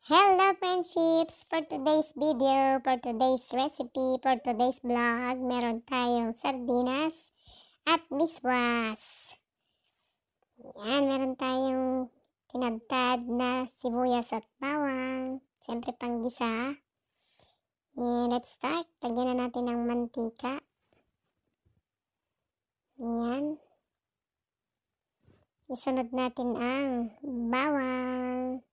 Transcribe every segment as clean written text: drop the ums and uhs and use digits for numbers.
Hello friendships! For today's video, for today's recipe, for today's vlog, meron tayong sardinas at miswas. Yan, meron tayong tinadtad na sibuyas at bawang. Siyempre panggisa. Let's start. Lagyan na natin ng mantika. Yan. Isunod natin ang bawang.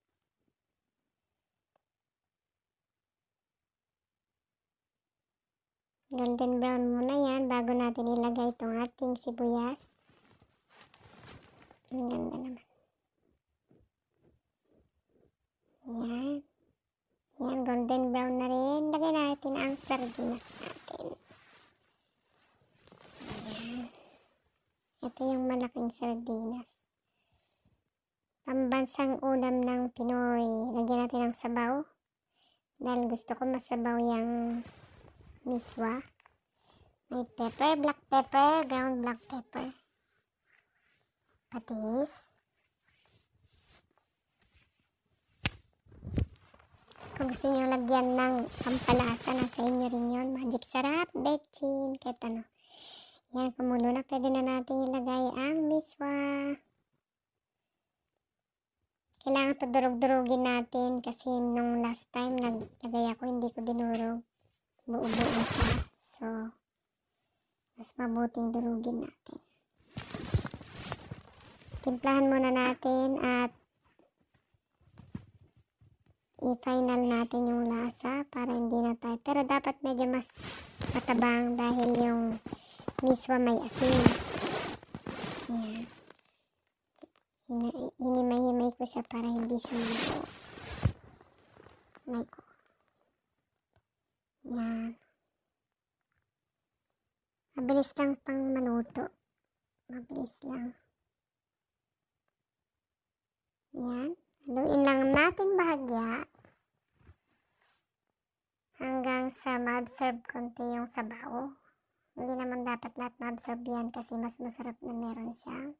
Golden brown muna yan bago natin ilagay itong ating sibuyas. Ang ganda naman. Yan. Yan, golden brown na rin. Lagay natin ang sardinas natin. Yan. Ito yung malaking sardinas. Pambansang ulam ng Pinoy. Lagyan natin ang sabaw. Dahil gusto ko masabaw yung miswa. May pepper, black pepper, ground black pepper. Patis. Kung gusto nyo lagyan ng pampalasa, nasa inyo rin yun. Magic sarap, betchin, kahit ano. Yan, kumulo na. Pwede na natin ilagay ang miswa. Kailangan ito durug-durugin natin kasi nung last time naglagay ako, hindi ko dinurog. Buo-buo siya. So, mas mabuting durugin natin. Timplahan muna natin at i-final natin yung lasa para hindi na tayo. Pero dapat medyo mas matabang dahil yung miswa may asin. Ayan. Hinimay-himay ko siya para hindi siya mabuo. May ko. Yan. Mabilis lang pang maluto. Mabilis lang. Yan. Haluin lang natin bahagya. Hanggang sa ma-absorb konti yung sabaw. Hindi naman dapat lahat ma-absorb yan kasi mas masarap na meron siyang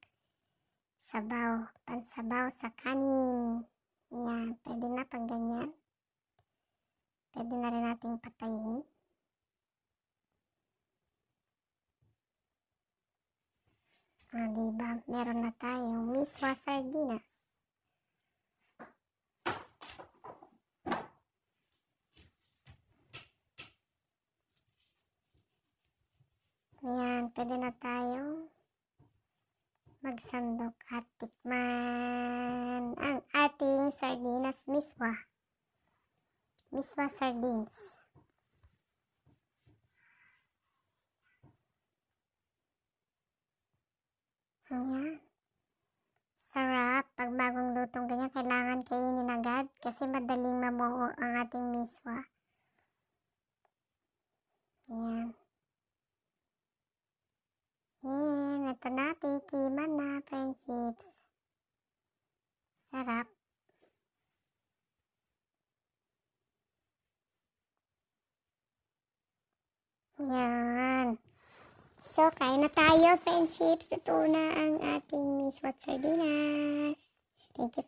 sabaw. Pansabaw sa kanin. Yan. Pwede na pag ganyan. Pwede na rin nating patayin. Diba? Meron na tayong miswa sardinas. Ayan, pwede na tayong magsandok at tikman ang ating sardinas miswa. Miswa sardines. Ayan. Sarap. Pag bagong lutong ganyan, kailangan kainin agad kasi madaling mabuo ang ating miswa. Ayan. Ayan. Ito na. Tikiman na, friendships. Sarap. Ayan. So, kain na tayo, friendships. Ito na ang ating miswa sardinas. Thank you.